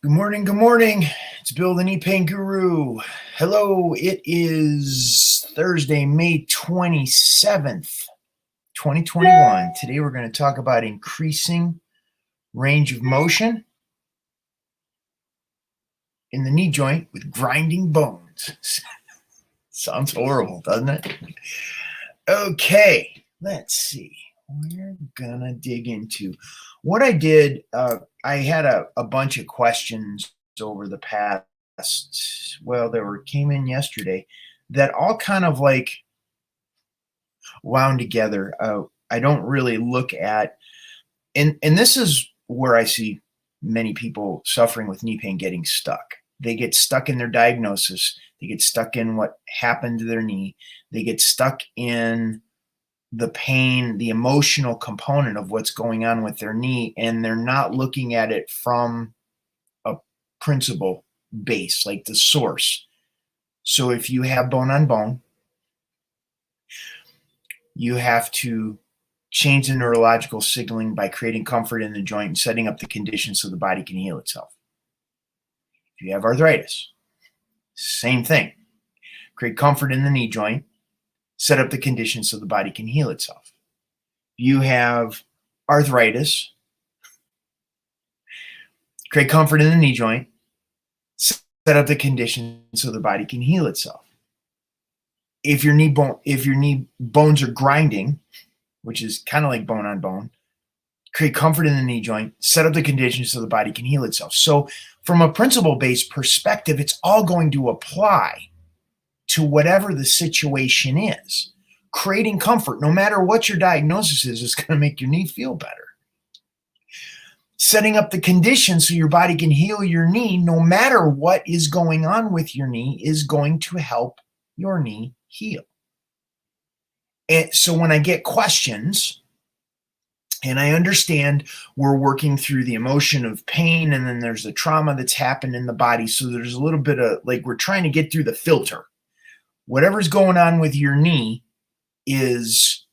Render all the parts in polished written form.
Good morning. Good morning. It's Bill, the Knee Pain Guru. Hello. It is Thursday, May 27th, 2021. Today we're going to talk about increasing range of motion in the knee joint with grinding bones. Sounds horrible, doesn't it? Okay, let's see. We're going to dig into what I did. I had a bunch of questions over the past, came in yesterday that all kind of like wound together. I don't really look at, and this is where I see many people suffering with knee pain getting stuck. They get stuck in their diagnosis. They get stuck in what happened to their knee. They get stuck in the pain, the emotional component of what's going on with their knee, and they're not looking at it from a principle base, like the source. So if you have bone on bone, you have to change the neurological signaling by creating comfort in the joint and setting up the conditions so the body can heal itself. If you have arthritis, same thing. Create comfort in the knee joint, set up the conditions so the body can heal itself. You have arthritis, create comfort in the knee joint, set up the conditions so the body can heal itself. If your knee bones are grinding, which is kind of like bone on bone, create comfort in the knee joint, set up the conditions so the body can heal itself. So from a principle-based perspective, it's all going to apply to whatever the situation is. Creating comfort, no matter what your diagnosis is going to make your knee feel better. Setting up the conditions so your body can heal your knee, no matter what is going on with your knee, is going to help your knee heal. And so when I get questions, and I understand we're working through the emotion of pain, and then there's the trauma that's happened in the body. So there's a little bit of like, we're trying to get through the filter. Whatever's going on with your knee is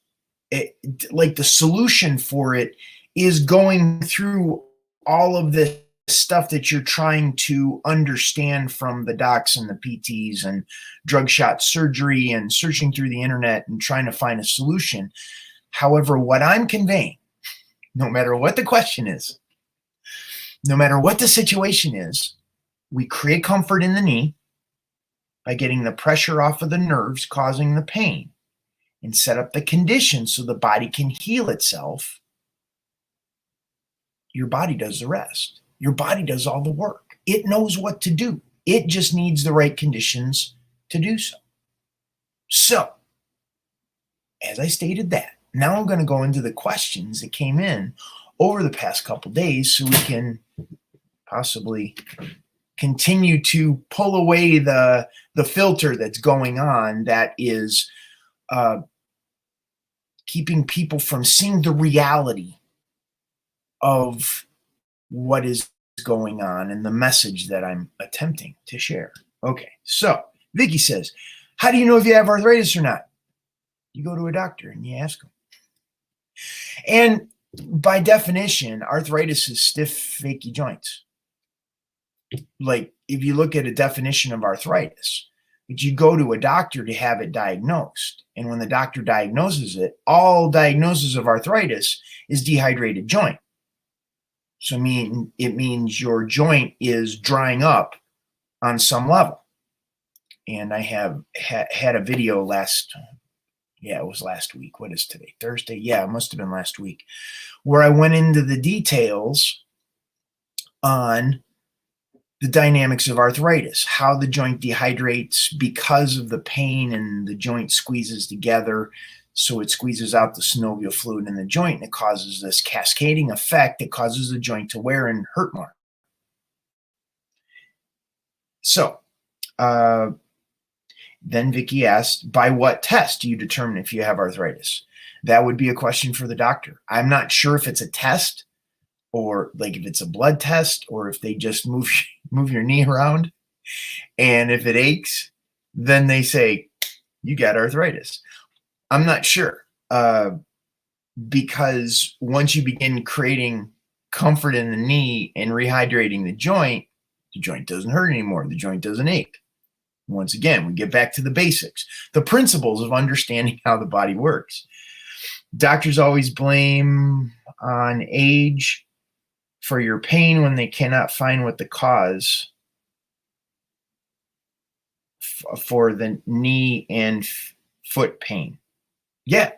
like the solution for it is going through all of this stuff that you're trying to understand from the docs and the PTs and drug shot surgery and searching through the internet and trying to find a solution. However, what I'm conveying, no matter what the question is, no matter what the situation is, we create comfort in the knee by getting the pressure off of the nerves causing the pain and set up the conditions so the body can heal itself. Your body does the rest. Your body does all the work. It knows what to do. It just needs the right conditions to do so. So, as I stated that, now I'm going to go into the questions that came in over the past couple days so we can possibly continue to pull away the filter that's going on that is keeping people from seeing the reality of what is going on and the message that I'm attempting to share. Okay, so Vicky says, how do you know if you have arthritis or not? You go to a doctor and you ask them. And by definition, arthritis is stiff, achy joints. Like if you look at a definition of arthritis, but you go to a doctor to have it diagnosed. And when the doctor diagnoses it, all diagnosis of arthritis is dehydrated joint. So it means your joint is drying up on some level. And I have had a video it was last week. What is today? Thursday? Yeah, it must have been last week, where I went into the details on the dynamics of arthritis, how the joint dehydrates because of the pain and the joint squeezes together. So it squeezes out the synovial fluid in the joint, and it causes this cascading effect that causes the joint to wear and hurt more. So then Vicky asked, by what test do you determine if you have arthritis? That would be a question for the doctor. I'm not sure if it's a test or like if it's a blood test or if they just move your knee around. And if it aches, then they say, you got arthritis. I'm not sure because once you begin creating comfort in the knee and rehydrating the joint, The joint doesn't hurt anymore. The joint doesn't ache. Once again, we get back to the basics, the principles of understanding how the body works. Doctors always blame on age for your pain when they cannot find what the cause for the knee and foot pain. Yeah,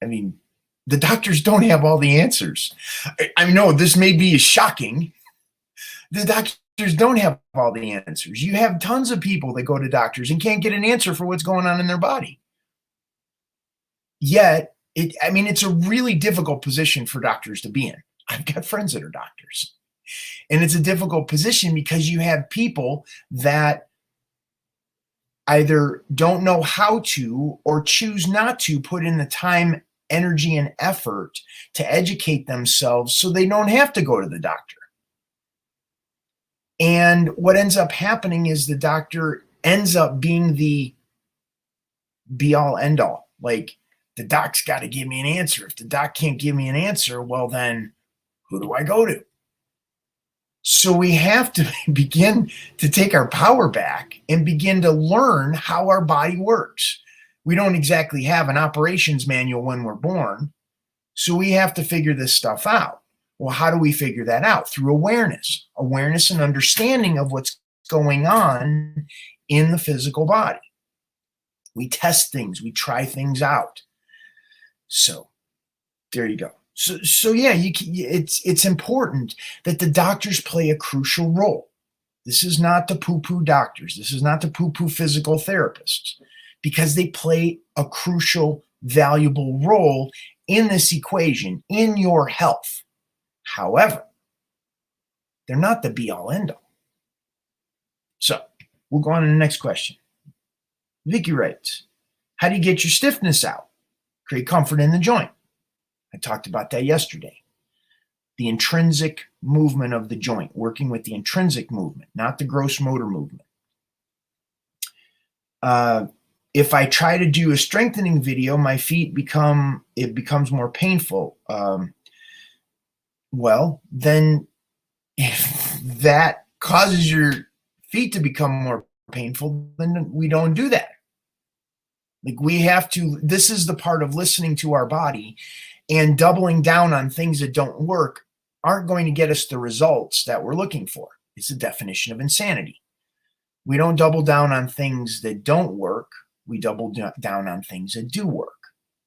I mean, the doctors don't have all the answers. I know this may be shocking. The doctors don't have all the answers. You have tons of people that go to doctors and can't get an answer for what's going on in their body. Yet, it's a really difficult position for doctors to be in. I've got friends that are doctors. And it's a difficult position because you have people that either don't know how to or choose not to put in the time, energy, and effort to educate themselves so they don't have to go to the doctor. And what ends up happening is the doctor ends up being the be-all, end-all. Like, the doc's got to give me an answer. If the doc can't give me an answer, well, then who do I go to? So we have to begin to take our power back and begin to learn how our body works. We don't exactly have an operations manual when we're born, so we have to figure this stuff out. Well, how do we figure that out? Through awareness and understanding of what's going on in the physical body. We test things, we try things out. So there you go. So yeah, it's important that the doctors play a crucial role. This is not the poo-poo doctors. This is not the poo-poo physical therapists, because they play a crucial, valuable role in this equation, in your health. However, they're not the be-all, end-all. So we'll go on to the next question. Vicky writes, how do you get your stiffness out? Create comfort in the joint. I talked about that yesterday. The intrinsic movement of the joint, working with the intrinsic movement, not the gross motor movement. If I try to do a strengthening video, my feet becomes more painful. Well, then if that causes your feet to become more painful, then we don't do that. Like, we have to, this is the part of listening to our body, and doubling down on things that don't work aren't going to get us the results that we're looking for. It's the definition of insanity. We don't double down on things that don't work. We double down on things that do work.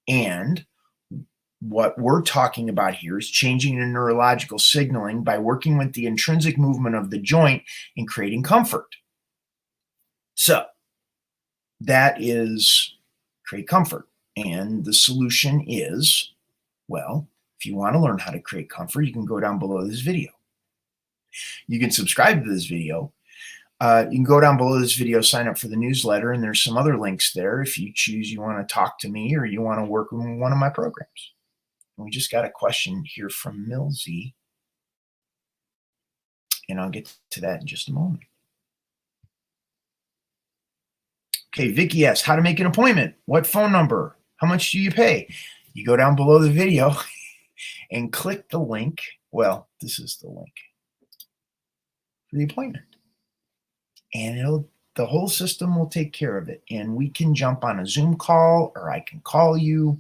And what we're talking about here is changing the neurological signaling by working with the intrinsic movement of the joint and creating comfort. So that is create comfort. And the solution is, well, if you want to learn how to create comfort, you can go down below this video. You can subscribe to this video. You can go down below this video, sign up for the newsletter, and there's some other links there if you choose you want to talk to me or you want to work in one of my programs. And we just got a question here from Millsy, and I'll get to that in just a moment. Okay, Vicky asks, how to make an appointment? What phone number? How much do you pay? You go down below the video and click the link. Well, this is the link for the appointment. And the whole system will take care of it. And we can jump on a Zoom call, or I can call you,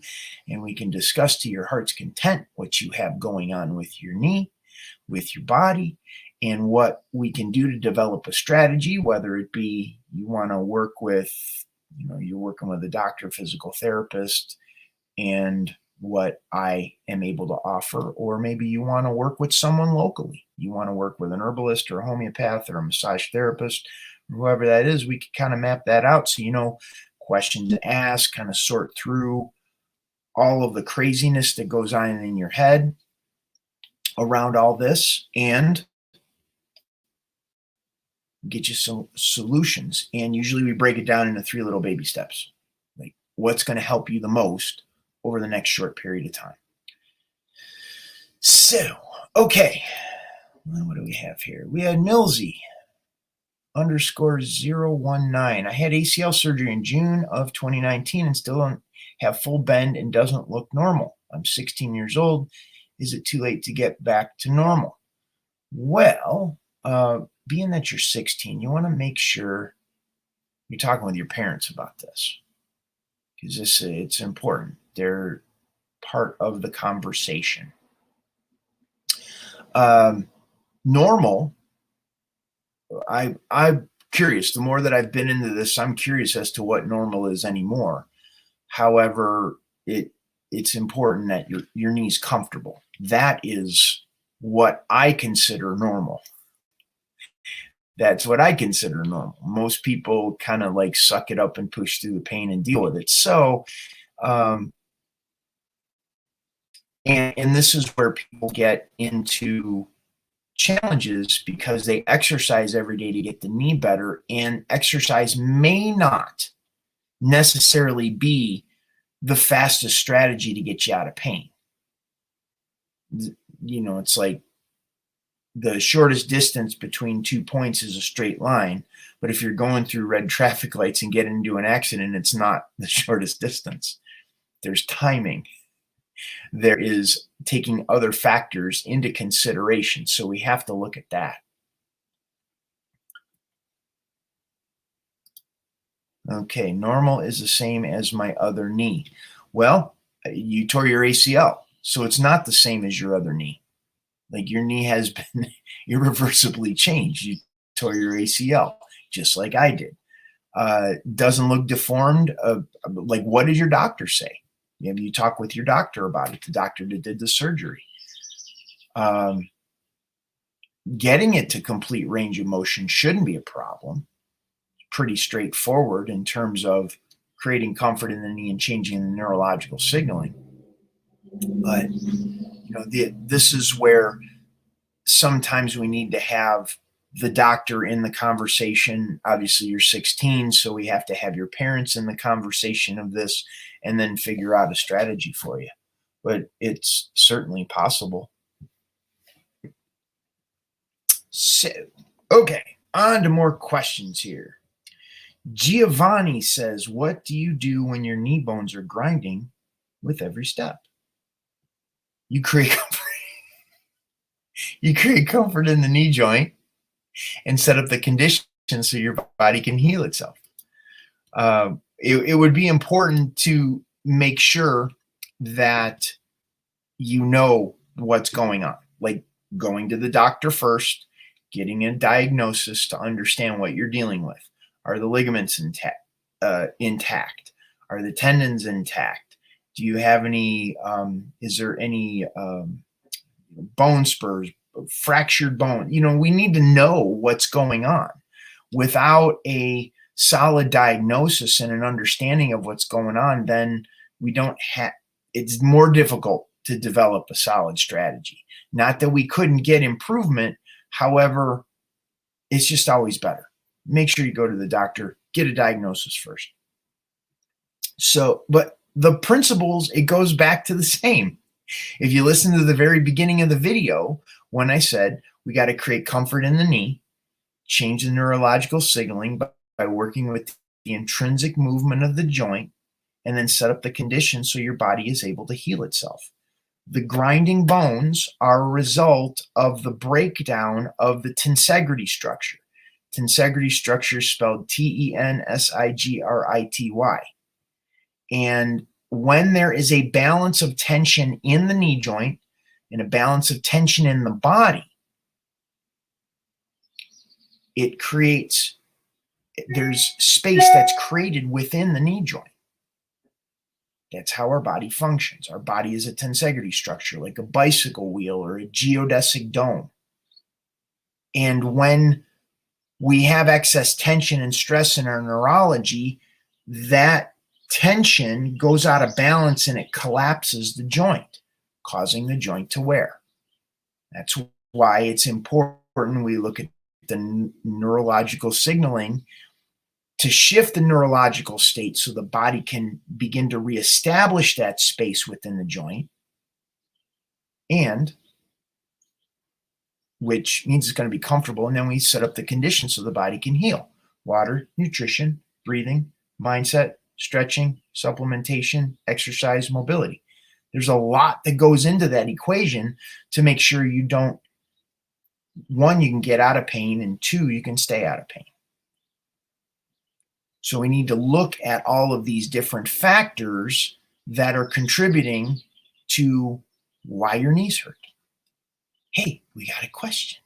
and we can discuss to your heart's content what you have going on with your knee, with your body, and what we can do to develop a strategy, whether it be you want to work with, you're working with a doctor, physical therapist, and what I am able to offer, or maybe you want to work with someone locally. You want to work with an herbalist or a homeopath or a massage therapist, whoever that is. We can kind of map that out so you know questions to ask, kind of sort through all of the craziness that goes on in your head around all this, and get you some solutions. And usually we break it down into 3 little baby steps, like what's going to help you the most over the next short period of time. So, okay, what do we have here? We had Millsy _019. I had ACL surgery in June of 2019 and still don't have full bend and doesn't look normal. I'm 16 years old. Is it too late to get back to normal? Well, being that you're 16, you want to make sure you're talking with your parents about this, because it's important. They're part of the conversation. Normal, I'm curious. The more that I've been into this, I'm curious as to what normal is anymore. However, it's important that your knee's comfortable. That is what I consider normal. That's what I consider normal. Most people kind of like suck it up and push through the pain and deal with it. So, and this is where people get into challenges, because they exercise every day to get the knee better, and exercise may not necessarily be the fastest strategy to get you out of pain. You know, it's like the shortest distance between 2 points is a straight line, but if you're going through red traffic lights and get into an accident, it's not the shortest distance. There's timing. There is taking other factors into consideration. So we have to look at that. Okay, normal is the same as my other knee. Well, you tore your ACL, so it's not the same as your other knee. Like, your knee has been irreversibly changed. You tore your ACL, just like I did. Doesn't look deformed. Like, what did your doctor say? Maybe you talk with your doctor about it, the doctor that did the surgery. Getting it to complete range of motion shouldn't be a problem. Pretty straightforward in terms of creating comfort in the knee and changing the neurological signaling. But this is where sometimes we need to have the doctor in the conversation. Obviously, you're 16, so we have to have your parents in the conversation of this, and then figure out a strategy for you. But it's certainly possible. So, okay, on to more questions here. Giovanni says, what do you do when your knee bones are grinding with every step? You create comfort. You create comfort in the knee joint and set up the conditions so your body can heal itself. It would be important to make sure that you know what's going on, like going to the doctor first, getting a diagnosis to understand what you're dealing with. Are the ligaments intact? Are the tendons intact? Do you have any, is there any bone spurs, fractured bone? We need to know what's going on. Without a solid diagnosis and an understanding of what's going on, then it's more difficult to develop a solid strategy. Not that we couldn't get improvement. However, it's just always better. Make sure you go to the doctor, get a diagnosis first. So, but the principles, it goes back to the same. If you listen to the very beginning of the video, when I said we got to create comfort in the knee, change the neurological signaling by working with the intrinsic movement of the joint, and then set up the conditions so your body is able to heal itself. The grinding bones are a result of the breakdown of the tensegrity structure. Tensegrity structure is spelled Tensigritty. And when there is a balance of tension in the knee joint and a balance of tension in the body, there's space that's created within the knee joint. That's how our body functions. Our body is a tensegrity structure, like a bicycle wheel or a geodesic dome. And when we have excess tension and stress in our neurology, that tension goes out of balance and it collapses the joint, causing the joint to wear. That's why it's important we look at the neurological signaling to shift the neurological state so the body can begin to reestablish that space within the joint, and which means it's going to be comfortable. And then we set up the conditions so the body can heal. Water, nutrition, breathing, mindset, stretching, supplementation, exercise, mobility. There's a lot that goes into that equation to make sure you don't one, you can get out of pain, and two, you can stay out of pain. So we need to look at all of these different factors that are contributing to why your knees hurt. Hey, we got a question.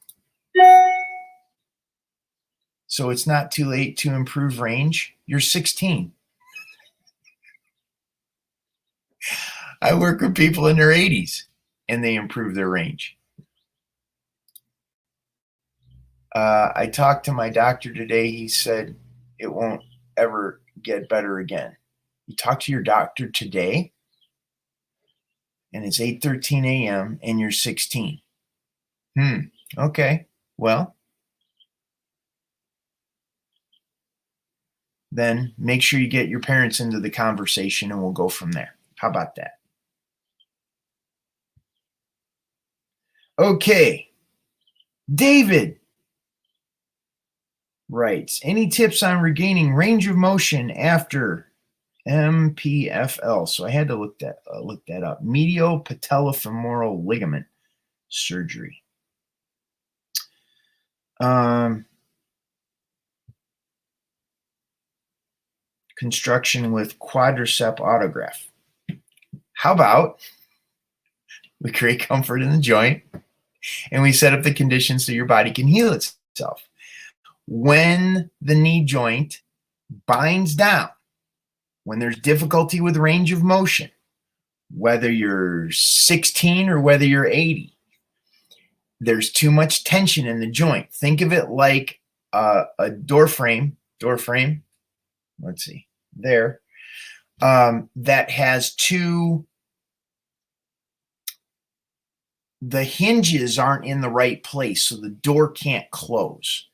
So it's not too late to improve range. You're 16. I work with people in their 80s and they improve their range. I talked to my doctor today. He said it won't ever get better again. You talked to your doctor today and it's 8:13 a.m. and you're 16. Okay. Well, then make sure you get your parents into the conversation and we'll go from there. How about that? Okay. David writes, any tips on regaining range of motion after MPFL? So I had to look that up. Medial patellofemoral ligament surgery. Construction with quadricep autograft. How about we create comfort in the joint and we set up the conditions so your body can heal itself? When the knee joint binds down, when there's difficulty with range of motion, whether you're 16 or whether you're 80, there's too much tension in the joint. Think of it like a door frame. Let's see, there, that has two, the hinges aren't in the right place, so the door can't close.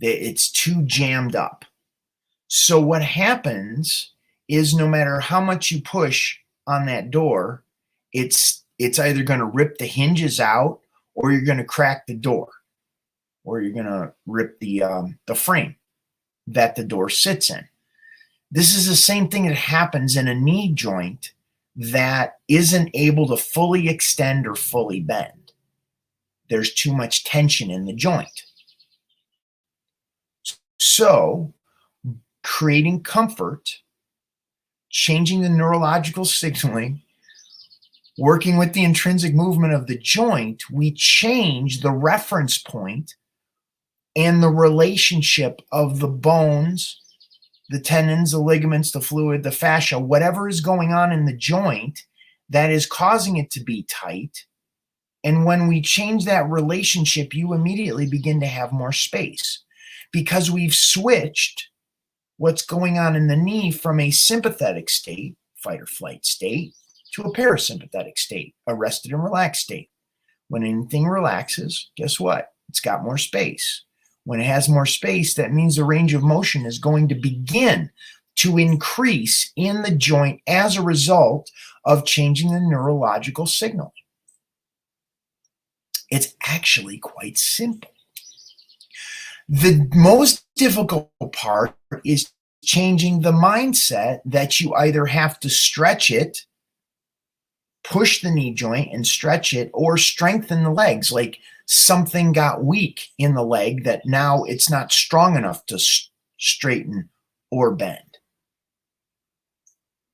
It's too jammed up. So what happens is no matter how much you push on that door, it's either going to rip the hinges out, or you're going to crack the door, or you're going to rip the frame that the door sits in. This is the same thing that happens in a knee joint that isn't able to fully extend or fully bend. There's too much tension in the joint. So creating comfort, changing the neurological signaling, working with the intrinsic movement of the joint, we change the reference point and the relationship of the bones, the tendons, the ligaments, the fluid, the fascia, whatever is going on in the joint that is causing it to be tight. And when we change that relationship, you immediately begin to have more space, because we've switched what's going on in the knee from a sympathetic state, fight or flight state, to a parasympathetic state, a rested and relaxed state. When anything relaxes, guess what? It's got more space. When it has more space, that means the range of motion is going to begin to increase in the joint as a result of changing the neurological signaling. It's actually quite simple. The most difficult part is changing the mindset that you either have to stretch it, push the knee joint and stretch it, or strengthen the legs. Like something got weak in the leg that now it's not strong enough to straighten or bend.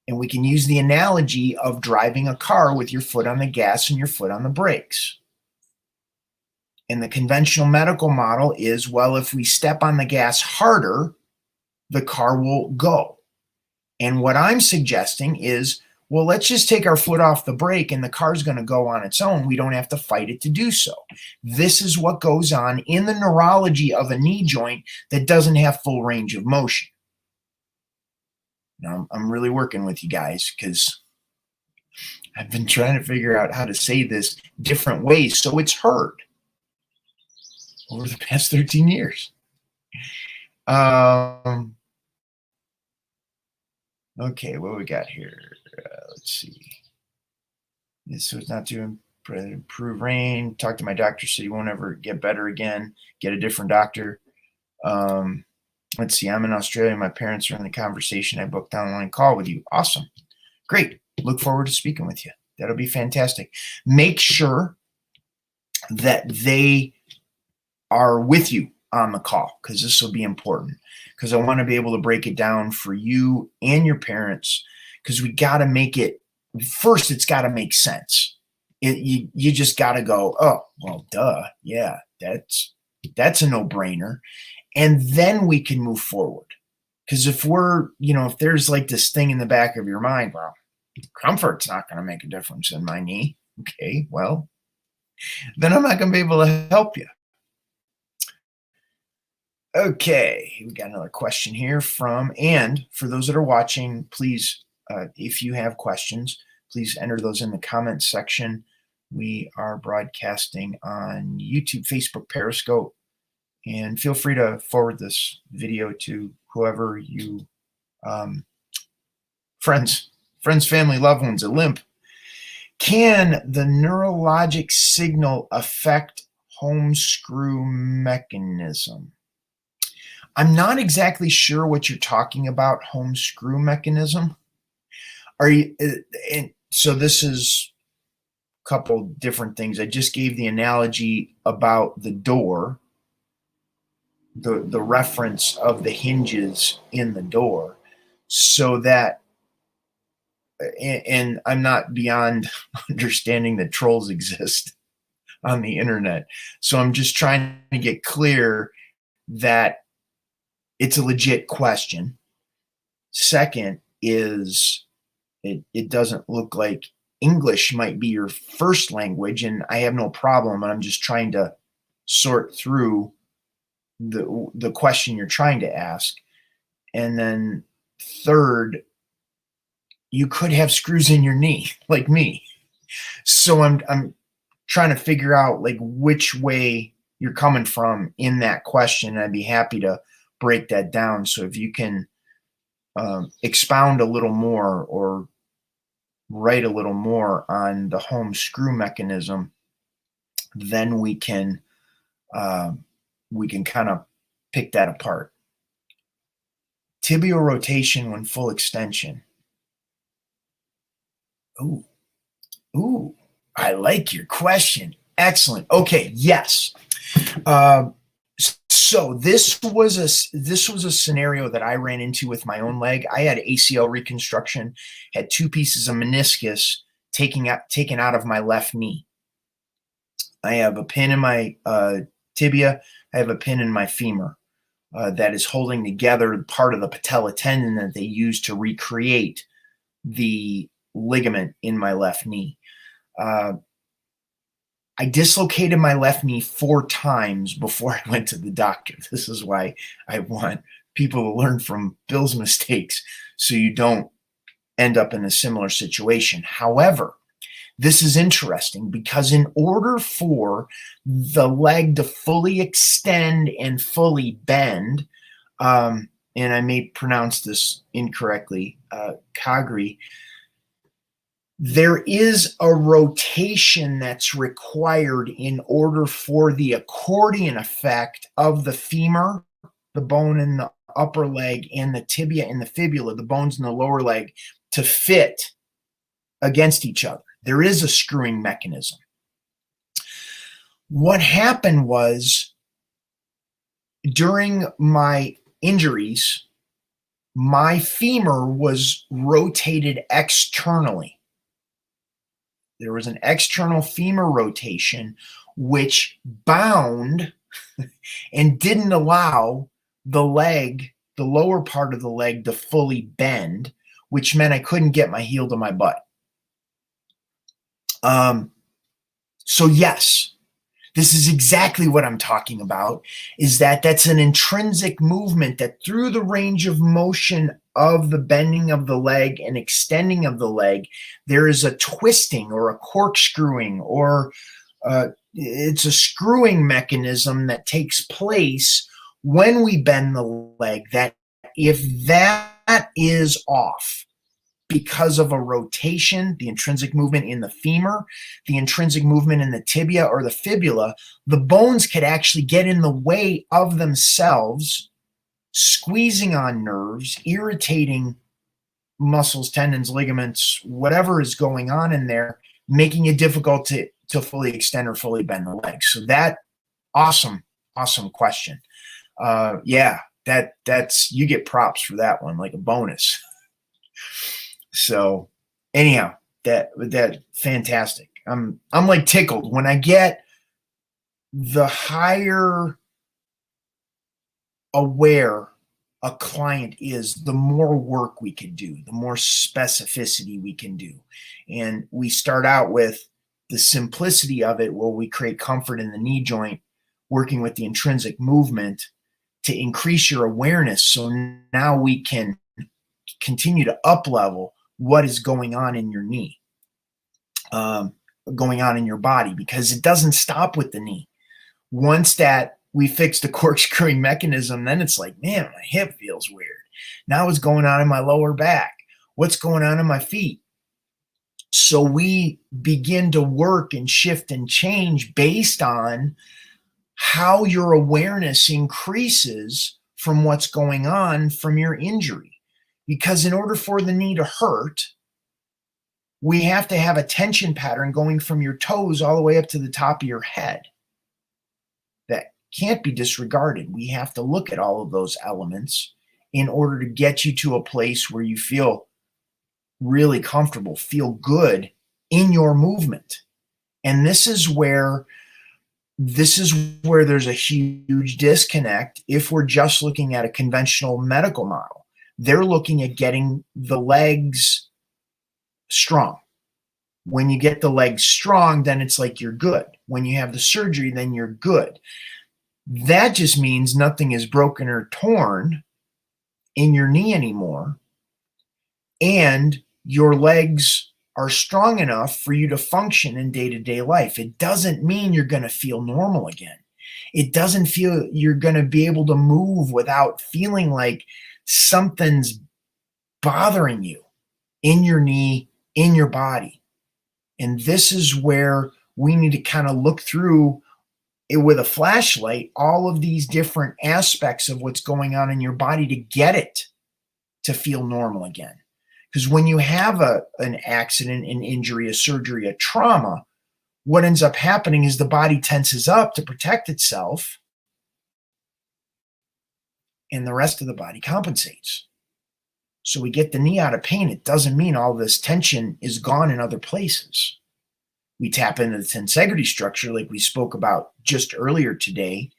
And we can use the analogy of driving a car with your foot on the gas and your foot on the brakes. And the conventional medical model is, well, if we step on the gas harder, the car will go. And what I'm suggesting is, well, let's just take our foot off the brake and the car's going to go on its own. We don't have to fight it to do so. This is what goes on in the neurology of a knee joint that doesn't have full range of motion. Now, I'm really working with you guys because I've been trying to figure out how to say this different ways so it's heard over the past 13 years. Okay, what we got here? Let's see. So it's not to improve range. Talk to my doctor so you won't ever get better again. Get a different doctor. Let's see. I'm in Australia. My parents are in the conversation. I booked an online call with you. Awesome. Great. Look forward to speaking with you. That'll be fantastic. Make sure that they are with you on the call, because this will be important, because I want to be able to break it down for you and your parents, because we got to make it, first it's got to make sense. You just got to go, oh, well, duh, yeah, that's a no-brainer. And then we can move forward. Because if if there's like this thing in the back of your mind, well, comfort's not going to make a difference in my knee. Okay, well, then I'm not going to be able to help you. Okay, we got another question here and for those that are watching, please, if you have questions, please enter those in the comments section. We are broadcasting on YouTube, Facebook, Periscope, and feel free to forward this video to whoever you, friends, family, loved ones, a limp. Can the neurologic signal affect home screw mechanism? I'm not exactly sure what you're talking about, home screw mechanism. Are you? And so this is a couple different things. I just gave the analogy about the door, the reference of the hinges in the door, so that, and I'm not beyond understanding that trolls exist on the internet. So I'm just trying to get clear that it's a legit question. Second is it doesn't look like English might be your first language, and I have no problem. I'm just trying to sort through the question you're trying to ask. And then third, you could have screws in your knee like me. So I'm trying to figure out like which way you're coming from in that question. I'd be happy to break that down. So if you can expound a little more or write a little more on the home screw mechanism, then we can kind of pick that apart. Tibial rotation when full extension. Ooh, I like your question. Excellent. Okay, yes. So this was a scenario that I ran into with my own leg. I had ACL reconstruction, had 2 pieces of meniscus taken out of my left knee. I have a pin in my tibia. I have a pin in my femur that is holding together part of the patella tendon that they use to recreate the ligament in my left knee. I dislocated my left knee 4 times before I went to the doctor. This is why I want people to learn from Bill's mistakes so you don't end up in a similar situation. However, this is interesting because in order for the leg to fully extend and fully bend, and I may pronounce this incorrectly, Kagri, there is a rotation that's required in order for the accordion effect of the femur, the bone in the upper leg, and the tibia and the fibula, the bones in the lower leg, to fit against each other. There is a screwing mechanism. What happened was, during my injuries, my femur was rotated externally. There was an external femur rotation which bound and didn't allow the leg, the lower part of the leg, to fully bend, which meant I couldn't get my heel to my butt. So yes, this is exactly what I'm talking about, is that's an intrinsic movement that through the range of motion of the bending of the leg and extending of the leg, there is a twisting or a corkscrewing, or it's a screwing mechanism that takes place when we bend the leg, that if that is off because of a rotation, the intrinsic movement in the femur, the intrinsic movement in the tibia or the fibula, the bones could actually get in the way of themselves, squeezing on nerves, irritating muscles, tendons, ligaments, whatever is going on in there, making it difficult to fully extend or fully bend the leg. So that, awesome awesome question. Yeah, that's you get props for that one, like a bonus. So anyhow, that fantastic. I'm like tickled when I get the higher aware a client is, the more work we can do, the more specificity we can do. And we start out with the simplicity of it, where we create comfort in the knee joint, working with the intrinsic movement to increase your awareness. So now we can continue to up level what is going on in your knee, going on in your body, because it doesn't stop with the knee. Once that we fix the corkscrewing mechanism, then it's like, man, my hip feels weird. Now what's going on in my lower back? What's going on in my feet? So we begin to work and shift and change based on how your awareness increases from what's going on from your injury. Because in order for the knee to hurt, we have to have a tension pattern going from your toes all the way up to the top of your head. That can't be disregarded. We have to look at all of those elements in order to get you to a place where you feel really comfortable, feel good in your movement. And this is where there's a huge disconnect if we're just looking at a conventional medical model. They're looking at getting the legs strong. When you get the legs strong, then it's like you're good. When you have the surgery, then you're good. That just means nothing is broken or torn in your knee anymore, and your legs are strong enough for you to function in day-to-day life. It doesn't mean you're going to feel normal again. It doesn't feel you're going to be able to move without feeling like something's bothering you in your knee, in your body. And this is where we need to kind of look through it with a flashlight, all of these different aspects of what's going on in your body to get it to feel normal again. Because when you have an accident, an injury, a surgery, a trauma, what ends up happening is the body tenses up to protect itself, and the rest of the body compensates. So we get the knee out of pain. It doesn't mean all this tension is gone in other places. We tap into the tensegrity structure like we spoke about just earlier today,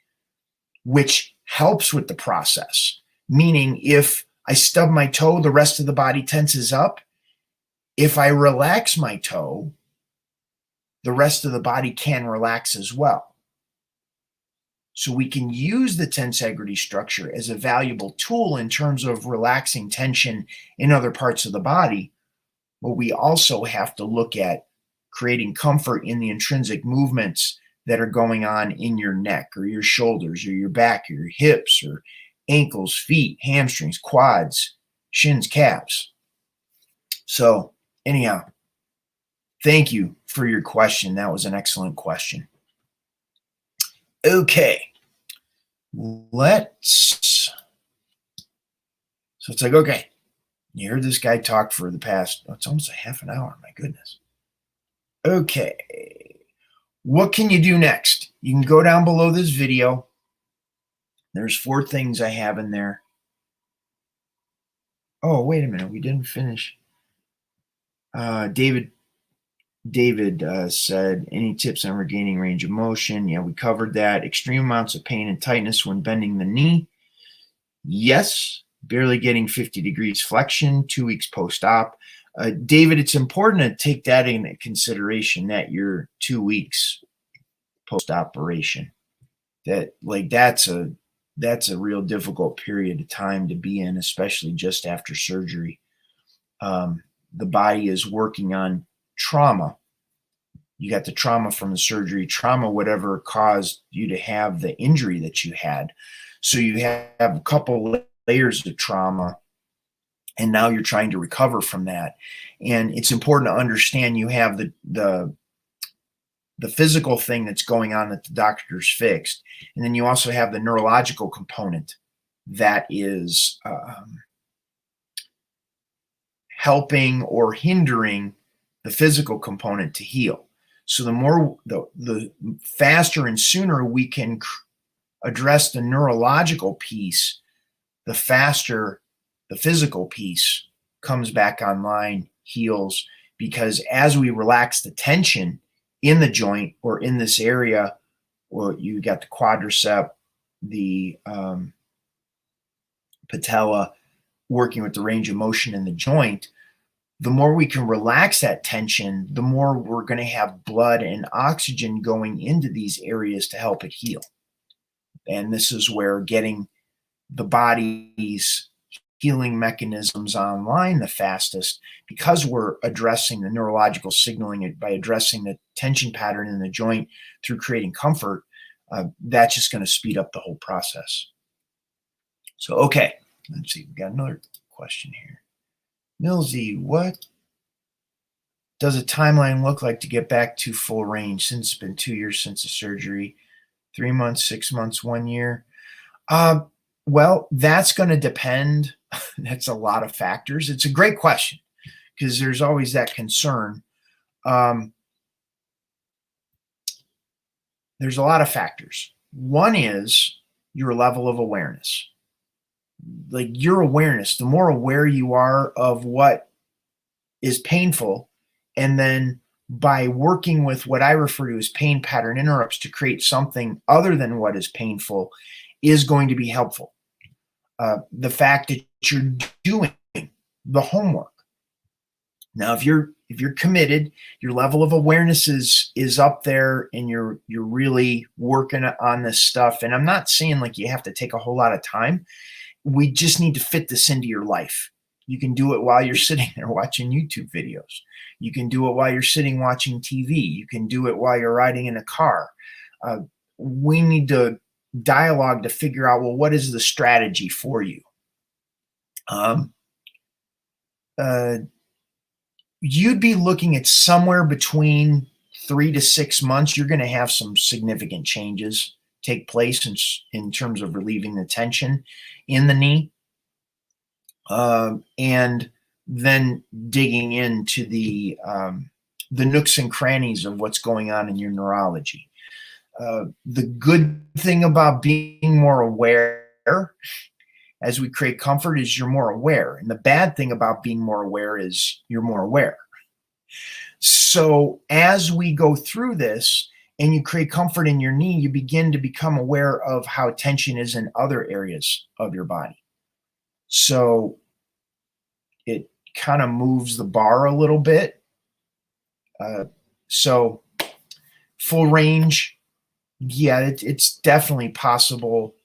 which helps with the process. Meaning if I stub my toe, the rest of the body tenses up. If I relax my toe, the rest of the body can relax as well. So we can use the tensegrity structure as a valuable tool in terms of relaxing tension in other parts of the body, but we also have to look at creating comfort in the intrinsic movements that are going on in your neck or your shoulders or your back or your hips or ankles, feet, hamstrings, quads, shins, calves. So anyhow, thank you for your question. That was an excellent question. Okay, so it's like, okay, you heard this guy talk for the past, it's almost a half an hour, my goodness. Okay, what can you do next? You can go down below this video. There's 4 things I have in there. Oh, wait a minute, we didn't finish. David said, any tips on regaining range of motion? Yeah, we covered that. Extreme amounts of pain and tightness when bending the knee. Yes. Barely getting 50 degrees flexion 2 weeks post-op. David, it's important to take that into consideration, that you're 2 weeks post-operation. That's a real difficult period of time to be in, especially just after surgery. The body is working on trauma. You got the trauma from the surgery, trauma, whatever caused you to have the injury that you had. So you have a couple layers of trauma, and now you're trying to recover from that. And it's important to understand you have the physical thing that's going on that the doctor's fixed. And then you also have the neurological component that is helping or hindering the physical component to heal. So the faster and sooner we can address the neurological piece, the faster the physical piece comes back online, heals, because as we relax the tension in the joint or in this area, or you got the quadricep, the patella, working with the range of motion in the joint, the more we can relax that tension, the more we're going to have blood and oxygen going into these areas to help it heal. And this is where getting the body's healing mechanisms online the fastest, because we're addressing the neurological signaling by addressing the tension pattern in the joint through creating comfort, that's just going to speed up the whole process. So, okay, let's see. We got another question here. Millsy, what does a timeline look like to get back to full range since it's been 2 years since the surgery? 3 months, 6 months, 1 year? Well, that's going to depend. That's a lot of factors. It's a great question because there's always that concern. There's a lot of factors. One is your level of awareness. Like your awareness, the more aware you are of what is painful, and then by working with what I refer to as pain pattern interrupts to create something other than what is painful, is going to be helpful. The fact that you're doing the homework. Now, if you're committed, your level of awareness is up there, and you're really working on this stuff. And I'm not saying like you have to take a whole lot of time. We just need to fit this into your life. You can do it while you're sitting there watching YouTube videos. You can do it while you're sitting watching TV. You can do it while you're riding in a car. We need to dialogue to figure out, well, what is the strategy for you? You'd be looking at somewhere between 3 to 6 months. You're going to have some significant changes take place in terms of relieving the tension in the knee, and then digging into the nooks and crannies of what's going on in your neurology. The good thing about being more aware as we create comfort is you're more aware. And the bad thing about being more aware is you're more aware. So as we go through this and you create comfort in your knee, you begin to become aware of how tension is in other areas of your body. So it kind of moves the bar a little bit. So full range, yeah, it's definitely possible.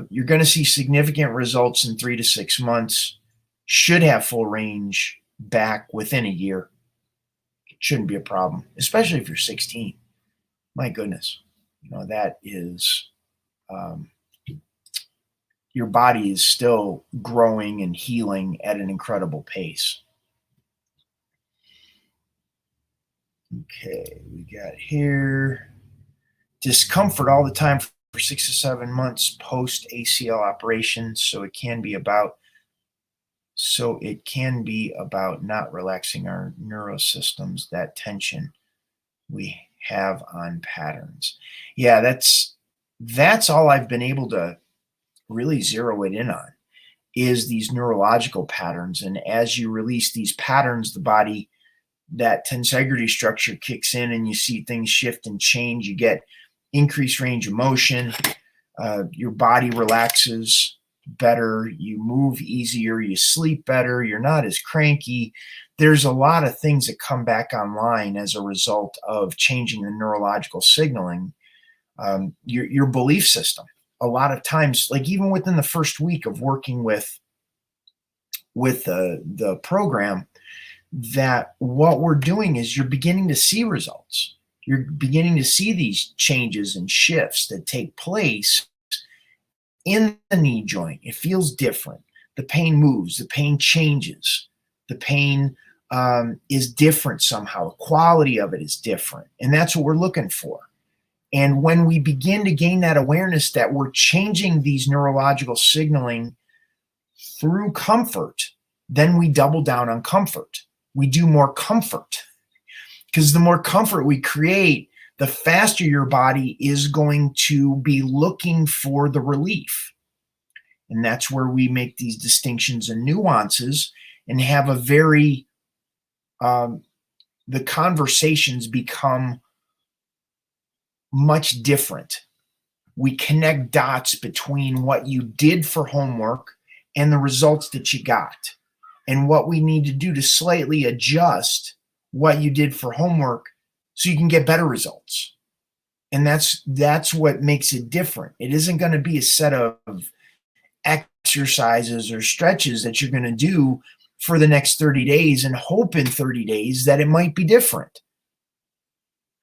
You're going to see significant results in 3 to 6 months. Should have full range back within a year. It shouldn't be a problem, especially if you're 16. My goodness, that is, your body is still growing and healing at an incredible pace. Okay, we got here discomfort all the time for 6 to 7 months post ACL operation. So it can be about not relaxing our neurosystems, that tension we have on patterns. Yeah, that's all I've been able to really zero it in on, is these neurological patterns. And as you release these patterns, the body, that tensegrity structure kicks in, and you see things shift and change. You get increased range of motion. Your body relaxes better. You move easier. You sleep better. You're not as cranky. There's a lot of things that come back online as a result of changing the neurological signaling. Your belief system. A lot of times, like even within the first week of working with the program, that what we're doing is you're beginning to see results. You're beginning to see these changes and shifts that take place in the knee joint. It feels different. The pain moves. The pain changes. The pain is different somehow. The quality of it is different. And that's what we're looking for. And when we begin to gain that awareness that we're changing these neurological signaling through comfort, then we double down on comfort. We do more comfort, because the more comfort we create, the faster your body is going to be looking for the relief. And that's where we make these distinctions and nuances and have a very, the conversations become much different. We connect dots between what you did for homework and the results that you got, and what we need to do to slightly adjust what you did for homework so you can get better results. And that's what makes it different. It isn't going to be a set of exercises or stretches that you're going to do for the next 30 days and hope in 30 days that it might be different.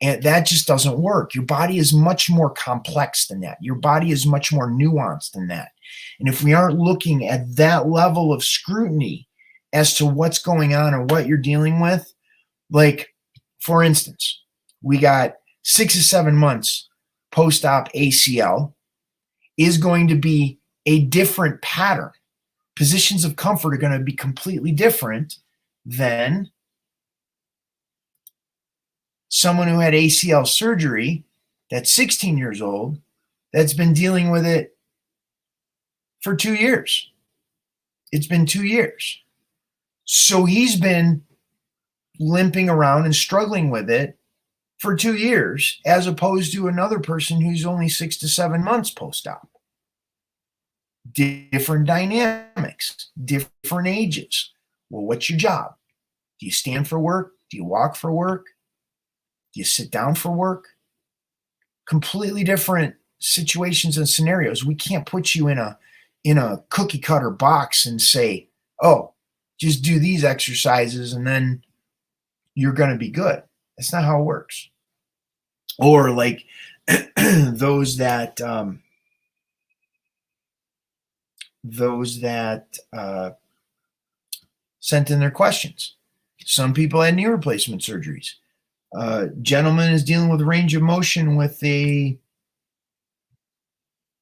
And that just doesn't work. Your body is much more complex than that. Your body is much more nuanced than that. And if we aren't looking at that level of scrutiny as to what's going on or what you're dealing with, like, for instance, we got 6 to 7 months post-op ACL is going to be a different pattern. Positions of comfort are going to be completely different than someone who had ACL surgery that's 16 years old that's been dealing with it for 2 years. It's been 2 years. So he's been limping around and struggling with it for 2 years, as opposed to another person who's only 6 to 7 months post-op. Different dynamics, different ages. Well, what's your job? Do you stand for work? Do you walk for work? Do you sit down for work? Completely different situations and scenarios. We can't put you in a cookie cutter box and say, oh, just do these exercises and then you're going to be good. That's not how it works. Or like those that sent in their questions. Some people had knee replacement surgeries. Gentleman is dealing with range of motion with a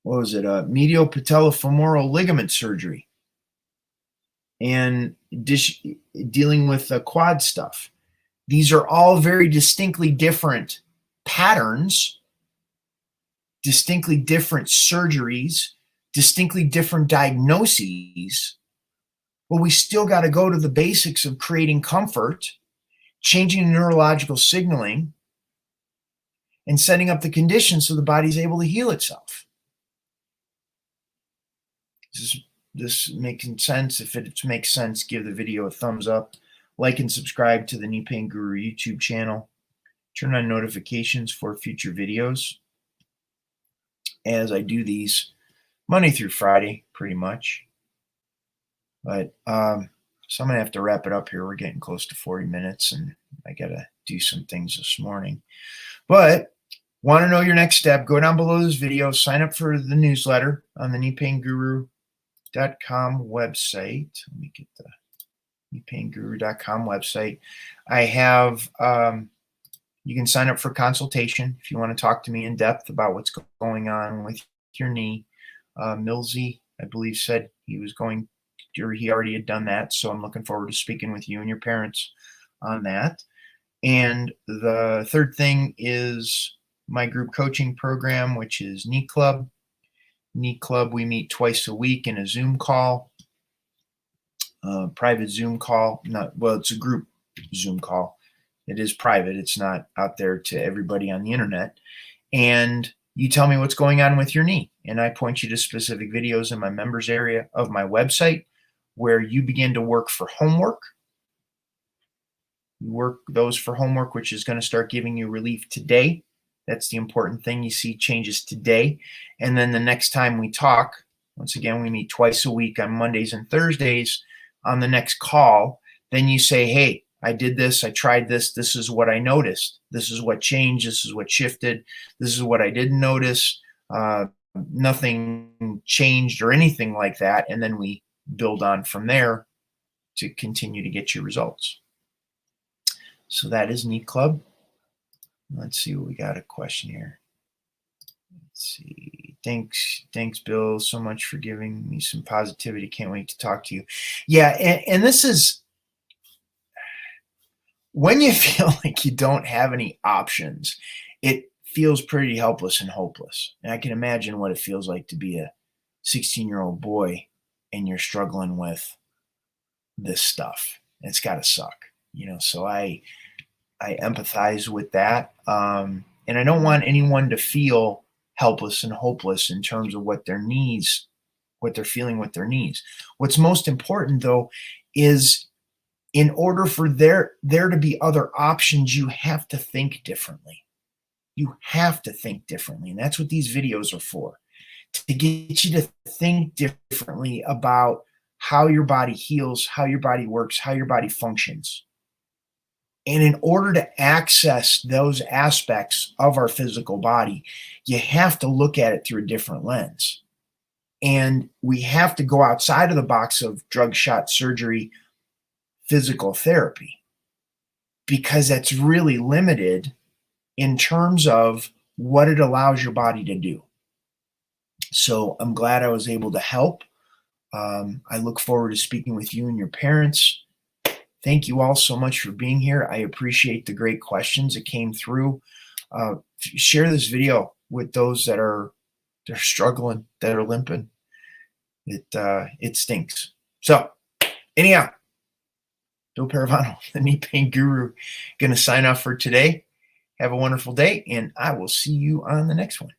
medial patellofemoral ligament surgery, and dealing with quad stuff. These are all very distinctly different patterns, distinctly different surgeries, distinctly different diagnoses, but we still got to go to the basics of creating comfort, changing neurological signaling, and setting up the conditions so the body's able to heal itself. Is this making sense? If it makes sense, give the video a thumbs up, like and subscribe to the Knee Pain Guru YouTube channel. Turn on notifications for future videos, as I do these Monday through Friday, pretty much. But so I'm going to have to wrap it up here. We're getting close to 40 minutes, and I got to do some things this morning. But want to know your next step? Go down below this video, sign up for the newsletter on the kneepainguru.com website. Let me get the kneepainguru.com website. I have, you can sign up for consultation if you want to talk to me in depth about what's going on with your knee. Millsy, I believe, said he was going, or he already had done that. So I'm looking forward to speaking with you and your parents on that. And the third thing is my group coaching program, which is Knee Club. Knee Club, we meet twice a week in a Zoom call, private Zoom call. It's a group Zoom call. It is private. It's not out there to everybody on the internet. And you tell me what's going on with your knee, and I point you to specific videos in my members area of my website where you begin to work for homework. You work those for homework, which is going to start giving you relief today. That's the important thing. You see changes today. And then the next time we talk, once again, we meet twice a week on Mondays and Thursdays. On the next call, then you say, hey, I did this, I tried this, this is what I noticed. This is what changed, this is what shifted, this is what I didn't notice. Nothing changed or anything like that. And then we build on from there to continue to get your results. So that is Knee Club. Let's see what we got. A question here. Let's see. Thanks, Bill, so much for giving me some positivity. Can't wait to talk to you. Yeah, and this is when you feel like you don't have any options it feels pretty helpless and hopeless. And I can imagine what it feels like to be a 16-year-old boy and you're struggling with this stuff. It's got to suck, So I empathize with that, and I don't want anyone to feel helpless and hopeless in terms of what their needs, what they're feeling with their needs. What's most important, though, is in order for there to be other options, you have to think differently. You have to think differently, and that's what these videos are for, to get you to think differently about how your body heals, how your body works, how your body functions. And in order to access those aspects of our physical body, you have to look at it through a different lens. And we have to go outside of the box of drug, shot, surgery, physical therapy, because that's really limited in terms of what it allows your body to do. So I'm glad I was able to help. I look forward to speaking with you and your parents. Thank you all so much for being here. I appreciate the great questions that came through. Share this video with those they're struggling, that are limping. It stinks. So anyhow, Bill Paravano, the knee pain guru, going to sign off for today. Have a wonderful day, and I will see you on the next one.